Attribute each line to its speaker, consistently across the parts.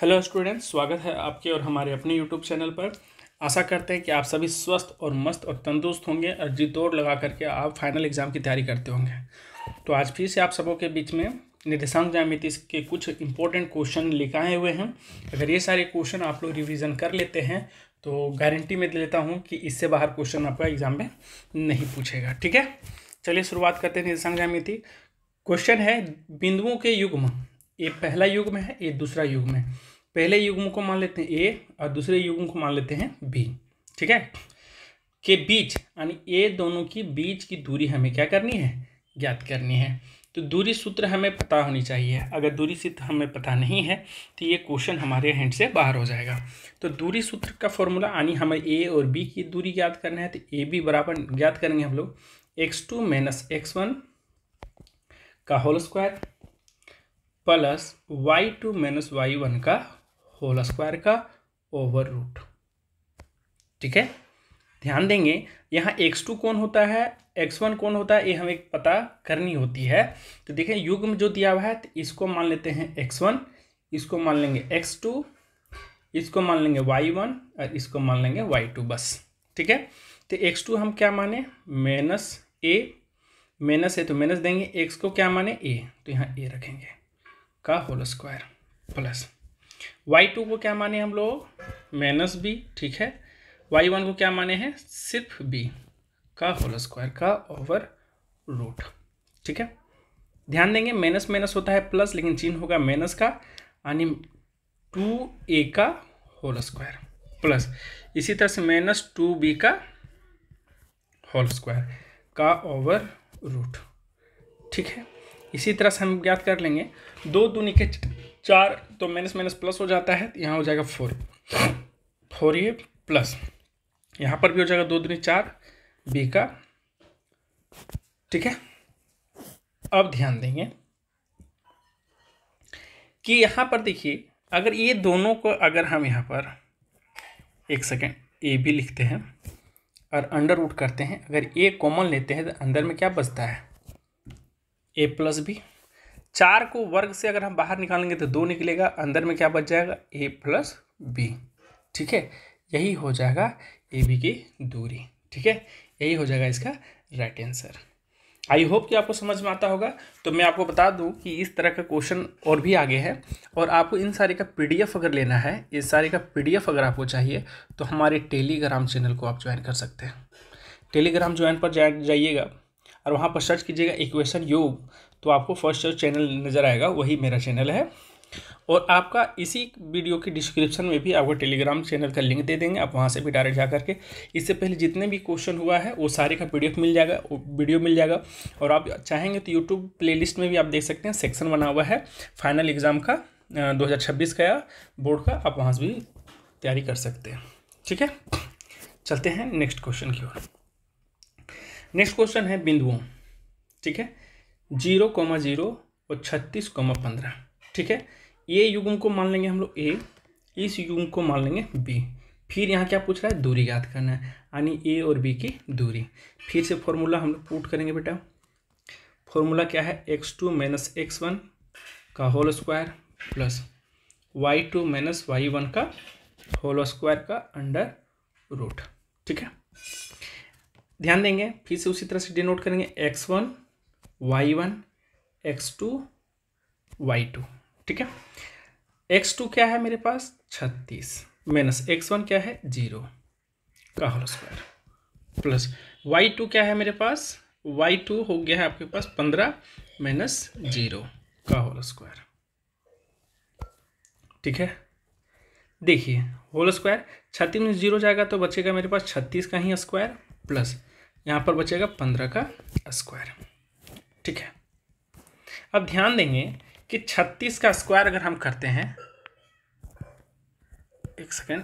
Speaker 1: Hello students, स्वागत है आपके और हमारे अपने यूट्यूब चैनल पर। आशा करते हैं कि आप सभी स्वस्थ और मस्त और तंदुरुस्त होंगे और जी तोड़ लगा करके आप फाइनल एग्जाम की तैयारी करते होंगे। तो आज फिर से आप सबों के बीच में निर्देशांक ज्यामिति के कुछ इंपॉर्टेंट क्वेश्चन लेकर आए हुए हैं। अगर ये सारे क्वेश्चन आप लोग रिविज़न कर लेते हैं तो गारंटी में दे लेता हूँ कि इससे बाहर क्वेश्चन आपका एग्जाम में नहीं पूछेगा। ठीक है, चलिए शुरुआत करते हैं निर्देशांक ज्यामिति। क्वेश्चन है बिंदुओं के युग्म, ये पहला युग्म है, ये दूसरा युग्म है। पहले युग्म को मान लेते हैं ए और दूसरे युग्म को मान लेते हैं बी। ठीक है, के बीच यानी ए दोनों की बीच की दूरी हमें क्या करनी है, ज्ञात करनी है। तो दूरी सूत्र हमें पता होनी चाहिए। अगर दूरी सूत्र हमें पता नहीं है तो ये क्वेश्चन हमारे हैंड से बाहर हो जाएगा। तो दूरी सूत्र का फॉर्मूला यानी हमें ए और बी की दूरी ज्ञात करना है, तो ए बी बराबर ज्ञात करेंगे हम लोग x2 माइनस x1 का whole square plus y2 minus y1 का होल स्क्वायर का ओवर रूट। ठीक है, ध्यान देंगे यहाँ x2 कौन होता है, x1 कौन होता है, ये हमें पता करनी होती है। तो देखें युग्म जो दिया हुआ है तो इसको मान लेते हैं x1, इसको मान लेंगे x2, इसको मान लेंगे y1 और इसको मान लेंगे y2 बस। ठीक है, तो x2 हम क्या माने माइनस a, माइनस है तो माइनस देंगे, x को क्या माने a, तो यहाँ a रखेंगे का होल स्क्वायर प्लस y2 को क्या माने हम लोग माइनस b। ठीक है, y1 को क्या माने हैं सिर्फ b का होल स्क्वायर का ओवर रूट। ठीक है, ध्यान देंगे माइनस माइनस होता है प्लस, लेकिन चिन्ह होगा माइनस का यानी 2a का होल स्क्वायर प्लस इसी तरह से माइनस 2b का होल स्क्वायर का ओवर रूट। ठीक है, इसी तरह से हम ज्ञात कर लेंगे 2 दूनी के 4, तो माइनस माइनस प्लस हो जाता है, यहाँ हो जाएगा 4 ये प्लस यहाँ पर भी हो जाएगा 2 दूनी 4 बी का। ठीक है, अब ध्यान देंगे कि यहाँ पर देखिए अगर ये दोनों को अगर हम यहाँ पर एक सेकेंड ए बी लिखते हैं और अंडर रूट करते हैं, अगर ए कॉमन लेते हैं तो अंदर में क्या बचता है ए प्लस बी। 4 को वर्ग से अगर हम बाहर निकालेंगे तो 2 निकलेगा, अंदर में क्या बच जाएगा ए प्लस बी। ठीक है, यही हो जाएगा ए बी की दूरी। ठीक है, यही हो जाएगा इसका राइट आंसर। आई होप कि आपको समझ में आता होगा। तो मैं आपको बता दूं कि इस तरह का क्वेश्चन और भी आगे है, और आपको इन सारे का पीडीएफ अगर लेना है, इस सारे का पीडीएफ अगर आपको चाहिए तो हमारे टेलीग्राम चैनल को आप ज्वाइन कर सकते हैं। टेलीग्राम ज्वाइन पर जाइएगा और वहाँ पर सर्च कीजिएगा इक्वेशन योग, तो आपको फर्स्ट जो चैनल नज़र आएगा वही मेरा चैनल है। और आपका इसी वीडियो की डिस्क्रिप्शन में भी आपको टेलीग्राम चैनल का लिंक दे देंगे, आप वहाँ से भी डायरेक्ट जा करके इससे पहले जितने भी क्वेश्चन हुआ है वो सारे का पीडीएफ मिल जाएगा, वीडियो मिल जाएगा। और आप चाहेंगे तो यूट्यूब प्लेलिस्ट में भी आप देख सकते हैं, सेक्शन बना हुआ है फाइनल एग्ज़ाम का 2026 का बोर्ड का, आप वहाँ से भी तैयारी कर सकते हैं। ठीक है, चलते हैं नेक्स्ट क्वेश्चन की ओर। नेक्स्ट क्वेश्चन है बिंदुओं। ठीक है, 0,0 और 36,15। ठीक है, ये युग्म को मान लेंगे हम लोग ए, इस युग्म को मान लेंगे बी। फिर यहाँ क्या पूछ रहा है, दूरी ज्ञात करना है यानी ए और बी की दूरी। फिर से फॉर्मूला हम लोग पुट करेंगे बेटा। फॉर्मूला क्या है, x2 माइनस x1 का whole square plus y2 minus y1 का होल स्क्वायर का अंडर रूट। ठीक है, ध्यान देंगे फिर से उसी तरह से डिनोट करेंगे x1 y1 x2 y2। ठीक है, x2 क्या है मेरे पास 36 माइनस x1 क्या है 0 का होल स्क्वायर प्लस y2 क्या है मेरे पास, y2 हो गया है आपके पास 15 माइनस 0 का होल स्क्वायर। ठीक है, देखिए होल स्क्वायर 36 में 0 जाएगा तो बचेगा मेरे पास 36 का ही स्क्वायर प्लस यहाँ पर बचेगा 15 का स्क्वायर। ठीक है, अब ध्यान देंगे कि 36 का स्क्वायर अगर हम करते हैं, एक सेकेंड,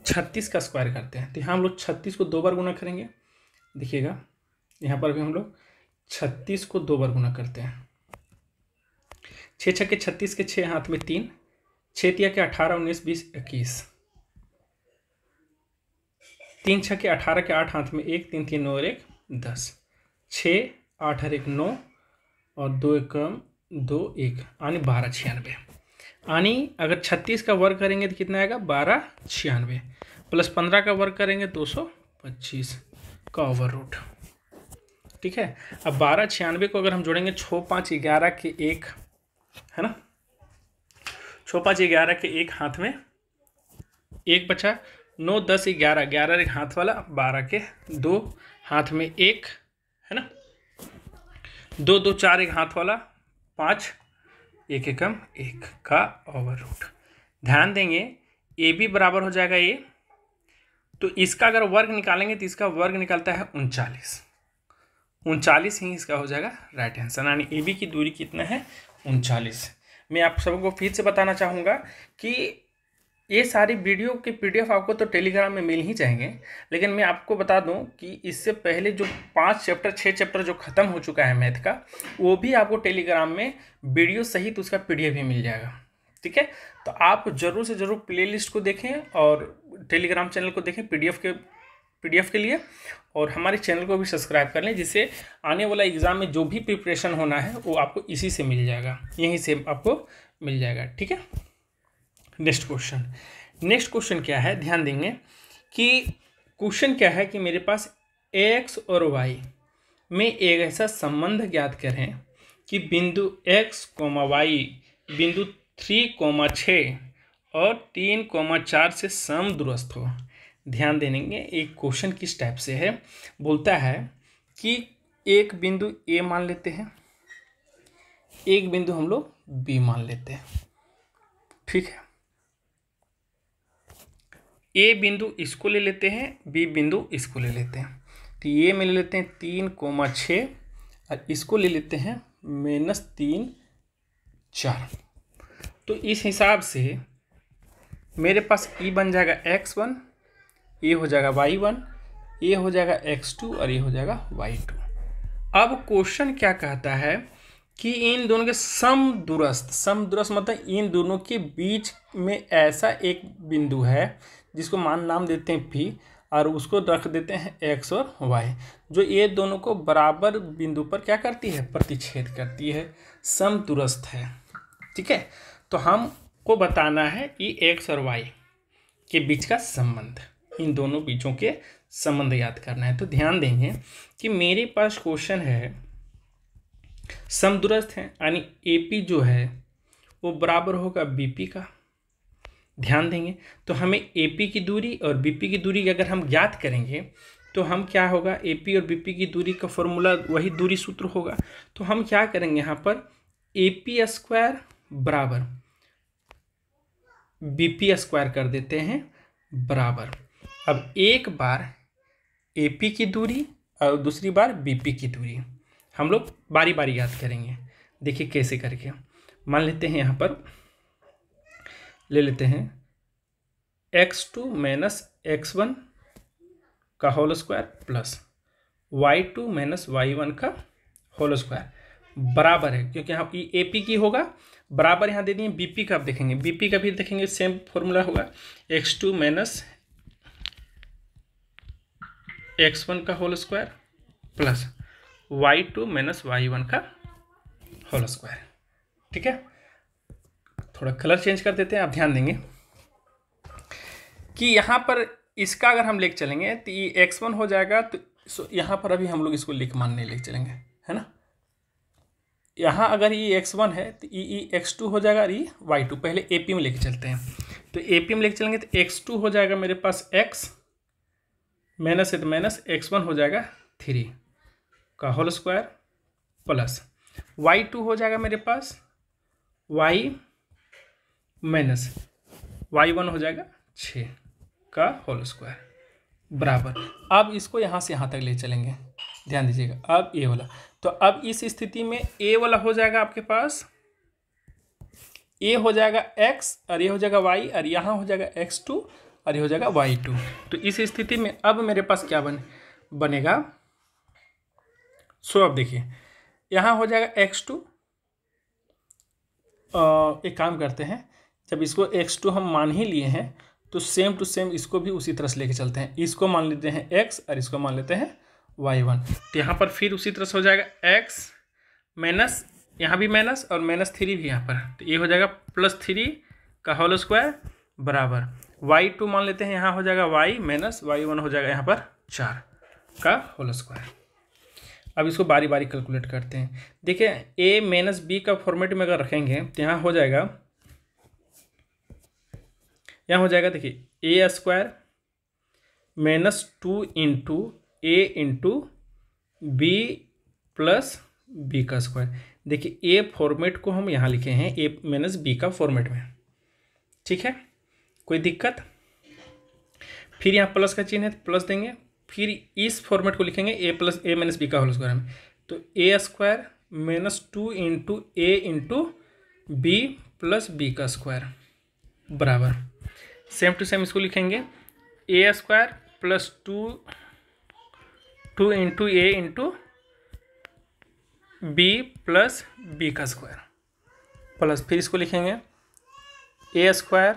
Speaker 1: छत्तीस का स्क्वायर करते हैं तो यहाँ हम लोग 36 को 2 बार गुना करेंगे। देखिएगा यहाँ पर भी हम लोग 36 को 2 बार गुना करते हैं। 6 छक्के 36 के 6 हाथ में 3, 6 तिया के 18 19 20 21, 3 छक्के 18 के 8 हाथ में 1, 3 3 9 और 1 10, 6 8 और 1 9, और 2 एकम 2 1 यानी 1296 यानी अगर 36 का वर्ग करेंगे तो कितना आएगा 1296 प्लस 15 का वर्ग करेंगे 225 का ओवर रूट। ठीक है, अब 1296 को अगर हम जोड़ेंगे 6 5 11 के 1 है ना, 6 5 11 के 1 हाथ में 1 बचा, 9 10 11 11 एक हाथ वाला, 12 के 2 हाथ में 1 है ना, 2 2 4 एक हाथ वाला 5 1 एकम 1 का ओवर रूट। ध्यान देंगे ए बी बराबर हो जाएगा ये, तो इसका अगर वर्ग निकालेंगे तो इसका वर्ग निकलता है 39 ही इसका हो जाएगा राइट आंसर, यानी ए बी की दूरी कितना है 39। मैं आप सबको फिर से बताना चाहूँगा कि ये सारी वीडियो के PDF आपको तो टेलीग्राम में मिल ही जाएंगे, लेकिन मैं आपको बता दूं कि इससे पहले जो 5 चैप्टर 6 चैप्टर जो ख़त्म हो चुका है मैथ का, वो भी आपको टेलीग्राम में वीडियो सहित उसका PDF भी मिल जाएगा। ठीक है, तो आप ज़रूर से ज़रूर प्लेलिस्ट को देखें और टेलीग्राम चैनल को देखें PDF के लिए, और हमारे चैनल को भी सब्सक्राइब कर लें, जिससे आने वाला एग्ज़ाम में जो भी प्रिपरेशन होना है वो आपको इसी से मिल जाएगा, यहीं से आपको मिल जाएगा। ठीक है, नेक्स्ट क्वेश्चन क्या है, ध्यान देंगे कि क्वेश्चन क्या है कि मेरे पास x और y में एक ऐसा संबंध ज्ञात करें कि बिंदु x, y बिंदु 3, 6 और 3, 4 से समदूरस्थ हो। ध्यान देंगे एक क्वेश्चन किस टाइप से है, बोलता है कि एक बिंदु A मान लेते हैं, एक बिंदु हम लोग B मान लेते हैं। ठीक है, ए बिंदु इसको ले लेते हैं, बी बिंदु इसको ले लेते हैं, तो ये में ले लेते हैं 3, 6 और इसको ले लेते हैं -3, 4। तो इस हिसाब से मेरे पास ई बन जाएगा x1, ये हो जाएगा y1, ये हो जाएगा x2 और ये हो जाएगा y2। अब क्वेश्चन क्या कहता है कि इन दोनों के समदूरस्थ मतलब इन दोनों के बीच में ऐसा एक बिंदु है जिसको नाम देते हैं P, और उसको रख देते हैं x और y, जो ये दोनों को बराबर बिंदु पर क्या करती है, प्रतिच्छेद करती है, समदूरस्थ है। ठीक है, तो हमको बताना है कि x और y के बीच का संबंध, इन दोनों बीचों के संबंध याद करना है। तो ध्यान देंगे कि मेरे पास क्वेश्चन है समदूरस्थ है, यानी AP जो है वो बराबर होगा BP का। ध्यान देंगे तो हमें AP की दूरी और BP की दूरी अगर हम ज्ञात करेंगे तो हम क्या होगा, AP और BP की दूरी का फॉर्मूला वही दूरी सूत्र होगा। तो हम क्या करेंगे, यहाँ पर AP² बराबर BP² कर देते हैं बराबर। अब एक बार AP की दूरी और दूसरी बार BP की दूरी हम लोग बारी बारी याद करेंगे। देखिए कैसे करके, मान लेते हैं यहाँ पर ले लेते हैं x2 - x1 का whole square plus y2 - y1 का होल स्क्वायर बराबर है, क्योंकि यहाँ AP की होगा बराबर यहाँ दे दिए BP का। अब देखेंगे BP का भी देखेंगे सेम फॉर्मूला होगा, x2 - x1 का whole square plus y2 - y1 का होल स्क्वायर। ठीक है, थोड़ा कलर चेंज कर देते हैं। आप ध्यान देंगे कि यहाँ पर इसका अगर हम लेके चलेंगे तो ये x1 हो जाएगा, तो यहाँ पर अभी हम लोग इसको मानने लेके चलेंगे, है ना। यहाँ अगर ये x1 है तो ये x2 हो जाएगा और ये y2। पहले AP में लेके चलते हैं, तो AP में लेके चलेंगे तो x2 हो जाएगा मेरे पास x माइनस है तो माइनस, x1 हो जाएगा 3 का होल स्क्वायर प्लस y2 हो जाएगा मेरे पास y माइनस y1 हो जाएगा 6 का होल स्क्वायर बराबर। अब इसको यहाँ से यहाँ तक ले चलेंगे, ध्यान दीजिएगा। अब ये वाला, तो अब इस स्थिति में a वाला हो जाएगा आपके पास, a हो जाएगा x और ये हो जाएगा y और यहाँ हो जाएगा x2 और ये हो जाएगा y2। तो इस स्थिति में अब मेरे पास क्या बनेगा, सो अब देखिए यहाँ हो जाएगा x2। एक काम करते हैं, जब इसको x2 हम मान ही लिए हैं तो सेम टू सेम इसको भी उसी तरह से लेके चलते हैं। इसको मान लेते हैं x और इसको मान लेते हैं y1, तो यहाँ पर फिर उसी तरह से हो जाएगा x माइनस यहाँ भी माइनस और -3 भी यहाँ पर, तो ये हो जाएगा +3 का होल स्क्वायर बराबर y2 मान लेते हैं, यहाँ हो जाएगा y माइनस y1 हो जाएगा यहाँ पर 4 का होल स्क्वायर। अब इसको बारी बारी कैलकुलेट करते हैं। देखिए a माइनस बी का फॉर्मेट में अगर रखेंगे तो यहाँ हो जाएगा, देखिए a square -2 into a into B plus B का स्क्वायर। देखिए a फॉर्मेट को हम यहाँ लिखे हैं a माइनस बी का फॉर्मेट में, ठीक है, कोई दिक्कत। फिर यहाँ प्लस का चिन्ह है तो प्लस देंगे, फिर इस फॉर्मेट को लिखेंगे a माइनस बी का होल स्क्वायर में, तो a square -2 into a into B plus B का स्क्वायर बराबर सेम टू सेम इसको लिखेंगे a square +2 into a into B plus B का स्क्वायर प्लस, फिर इसको लिखेंगे a square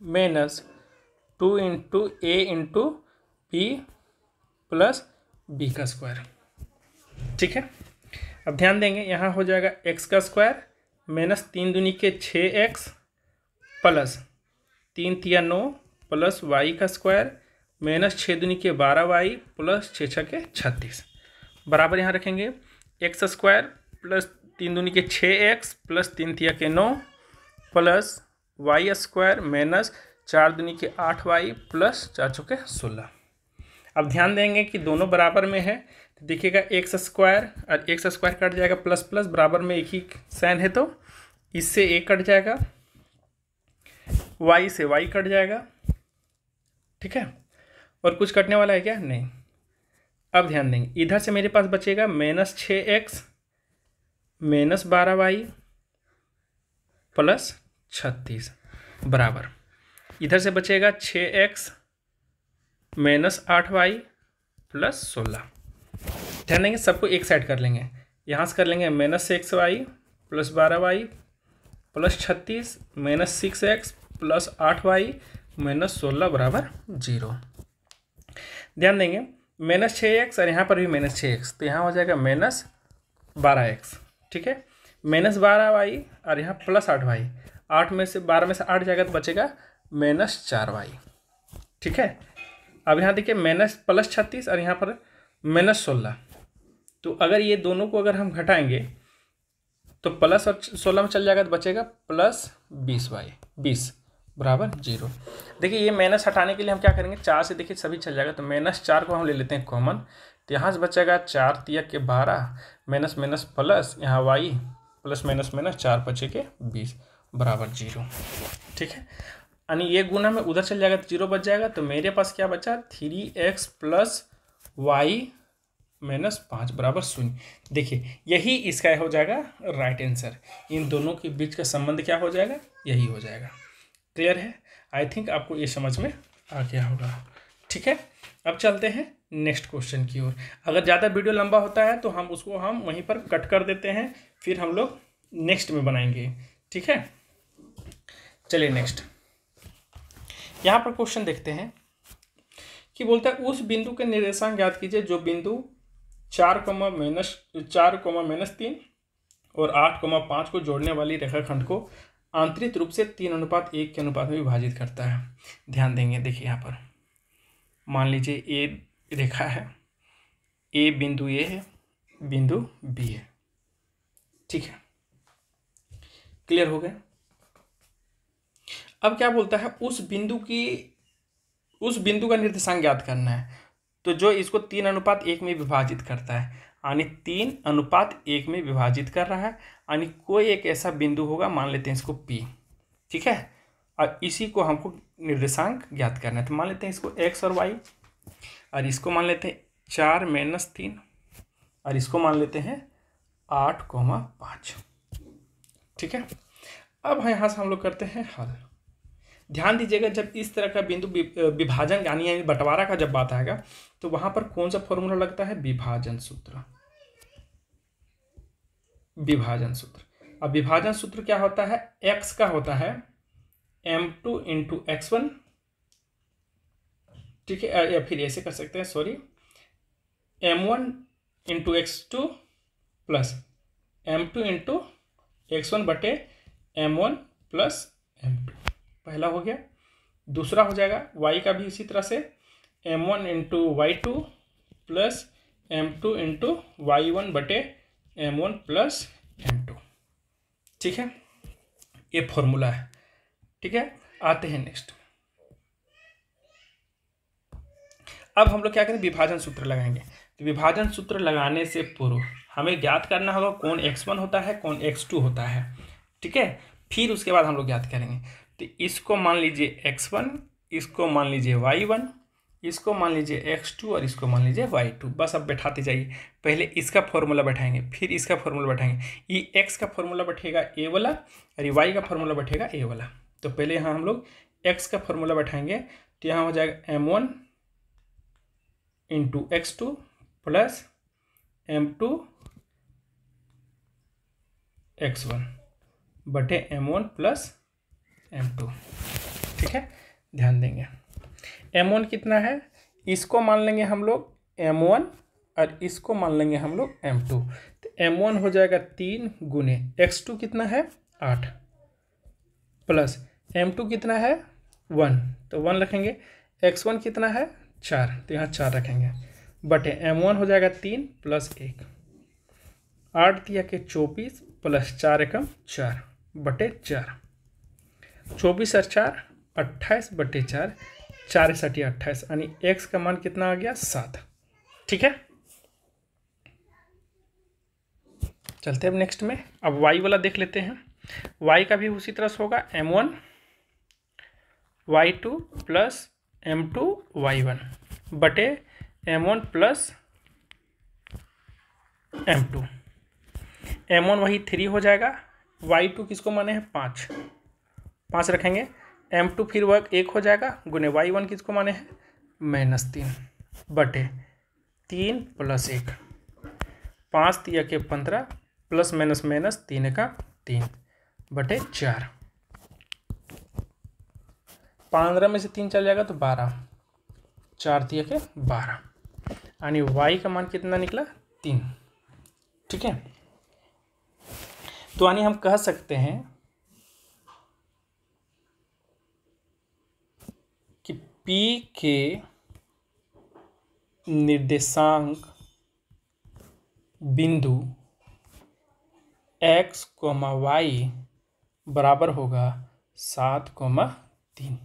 Speaker 1: -2 into a into B plus B का स्क्वायर, ठीक है। अब ध्यान देंगे यहाँ हो जाएगा x का स्क्वायर -3 दूनी के 6x प्लस 3 तिया 9 प्लस y का स्क्वायर -6 दूनी के 12y प्लस 6 छः के 36 बराबर यहाँ रखेंगे x स्क्वायर +3 दूनी के 6x प्लस 3 तिया के 9 प्लस y स्क्वायर -4 दूनी के 8y प्लस 4 चौके 16। अब ध्यान देंगे कि दोनों बराबर में है, तो देखिएगा एक्स स्क्वायर और एक्स स्क्वायर कट जाएगा, प्लस प्लस बराबर में एक ही साइन है तो इससे ए कट जाएगा, वाई से वाई कट जाएगा, ठीक है। और कुछ कटने वाला है क्या? नहीं। अब ध्यान देंगे इधर से मेरे पास बचेगा -6x -12y प्लस 36 बराबर, इधर से बचेगा 6x -8y प्लस 16। ध्यान देंगे सबको एक साइड कर लेंगे, यहाँ से कर लेंगे -6y plus 12y plus 36 -6x plus 8y minus 16 बराबर 0। ध्यान देंगे -6x और यहाँ पर भी -6x, तो यहाँ हो जाएगा -12x, ठीक है। -12y और यहाँ प्लस 8y, 8 में से 12 में से 8 जाएगा तो बचेगा -4y, ठीक है। अब यहाँ देखिए +36 और यहाँ पर -16, तो अगर ये दोनों को अगर हम घटाएंगे तो प्लस और 16 में चल जाएगा तो बचेगा +20y 20 बराबर 0। देखिए ये माइनस हटाने के लिए हम क्या करेंगे, 4 से देखिए सभी चल जाएगा, तो -4 को हम ले लेते हैं कॉमन, तो यहाँ से बचेगा 4 तिया के 12 माइनस माइनस प्लस यहाँ y प्लस माइनस माइनस 4 बचे के 20 बराबर 0, ठीक है। यानी ये गुना में उधर चल जाएगा तो 0 बच जाएगा, तो मेरे पास क्या बचा 3x प्लस y -5 बराबर 0। देखिए यही इसका हो जाएगा राइट आंसर, इन दोनों के बीच का संबंध क्या हो जाएगा, यही हो जाएगा। क्लियर है? आई थिंक आपको ये समझ में आ गया होगा, ठीक है। अब चलते हैं नेक्स्ट क्वेश्चन की ओर। अगर ज़्यादा वीडियो लंबा होता है तो हम उसको वहीं पर कट कर देते हैं, फिर हम लोग नेक्स्ट में बनाएंगे, ठीक है। चलिए नेक्स्ट, यहाँ पर क्वेश्चन देखते हैं कि बोलता है उस बिंदु के निर्देशांक ज्ञात कीजिए जो बिंदु 4, -3 और 8, 5 को जोड़ने वाली रेखाखंड को आंतरिक रूप से 3:1 के अनुपात में विभाजित करता है। ध्यान देंगे, देखिए यहाँ पर मान लीजिए ए रेखा है, ए बिंदु ए है, बिंदु बी है, ठीक है। क्लियर हो गया? अब क्या बोलता है उस बिंदु का निर्देशांक ज्ञात करना है, तो जो इसको 3:1 में विभाजित करता है, यानी 3:1 में विभाजित कर रहा है, यानी कोई एक ऐसा बिंदु होगा, मान लेते हैं इसको P, ठीक है, और इसी को हमको निर्देशांक ज्ञात करना है। तो मान लेते हैं इसको x और y, और इसको मान लेते हैं 4 - 3, और इसको मान लेते हैं 8, 5, ठीक है। अब यहाँ से हम लोग करते हैं हल। ध्यान दीजिएगा जब इस तरह का बिंदु विभाजन यानी बंटवारा का जब बात आएगा तो वहां पर कौन सा फॉर्मूला लगता है, विभाजन सूत्र। विभाजन सूत्र, अब विभाजन सूत्र क्या होता है, x का होता है m2 × x1, ठीक है, या फिर ऐसे कर सकते हैं, sorry, m1 × x2 plus m2 into x1 बटे m1 प्लस m2, पहला हो गया। दूसरा हो जाएगा y का भी इसी तरह से m1 into y2 plus m2 into y1 बटे m1 प्लस m2। ठीक है, ये फॉर्मूला है। ठीक है, आते हैं नेक्स्ट। अब हम लोग क्या करें, विभाजन सूत्र लगाएंगे। तो विभाजन सूत्र लगाने से पूर्व हमें ज्ञात करना होगा कौन x1 होता है, कौन x2 होता है। ठीक है, फिर उसके बाद हम लोग ज्ञात करेंगे। तो इसको मान लीजिए x1, इसको मान लीजिए y1, इसको मान लीजिए x2 और इसको मान लीजिए y2। बस अब बैठाते जाइए। पहले इसका फॉर्मूला बैठाएंगे, फिर इसका फॉर्मूला बैठाएंगे। ये x का फॉर्मूला बैठेगा a वाला और ये y का फॉर्मूला बैठेगा a वाला। तो पहले यहाँ हम लोग x का फॉर्मूला बैठाएंगे। तो यहाँ हो जाएगा m1 into x2 plus m2 x1 बटे m1 प्लस m2। ठीक है, ध्यान देंगे। m1 कितना है, इसको मान लेंगे हम लोग m1 और इसको मान लेंगे हम लोग m2। तो m1 हो जाएगा 3 गुने x2 कितना है 8 प्लस m2 कितना है 1, तो 1 रखेंगे। x1 कितना है 4, तो यहाँ 4 रखेंगे बटे m1 हो जाएगा 3 प्लस 1, 8 दिया के 24 प्लस 4 एकम 4 बटे 4, 24 और 4 28 बटे 4, 4 × 28 यानी x का मान कितना आ गया 7। ठीक है, चलते हैं अब नेक्स्ट में। अब y वाला देख लेते हैं। y का भी उसी तरह से होगा m1 y2 plus m2 y1 बटे m1 प्लस m2। m1 वही 3 हो जाएगा, y2 किसको माने हैं 5 रखेंगे। m2 फिर वह 1 हो जाएगा गुने y1 किसको माने हैं -3 बटे 3 प्लस 1, 5 दिया के 15 प्लस माइनस माइनस 3 का 3 बटे 4, 15 में से 3 चल जाएगा तो 12, 4 दिया के 12 यानी y का मान कितना निकला 3। ठीक है, तो यानी हम कह सकते हैं कि P के निर्देशांक बिंदु x, y बराबर होगा 7,3।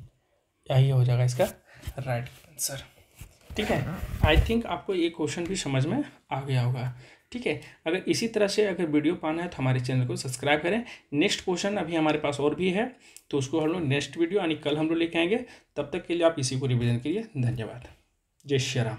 Speaker 1: यही हो जाएगा इसका राइट आंसर। ठीक है, आई थिंक आपको ये क्वेश्चन भी समझ में आ गया होगा। ठीक है, अगर इसी तरह से अगर वीडियो पाना है तो हमारे चैनल को सब्सक्राइब करें। नेक्स्ट क्वेश्चन अभी हमारे पास और भी है, तो उसको हम लोग नेक्स्ट वीडियो यानी कल हम लोग लेके आएंगे। तब तक के लिए आप इसी को रिवीजन करिए। धन्यवाद। जय श्री राम।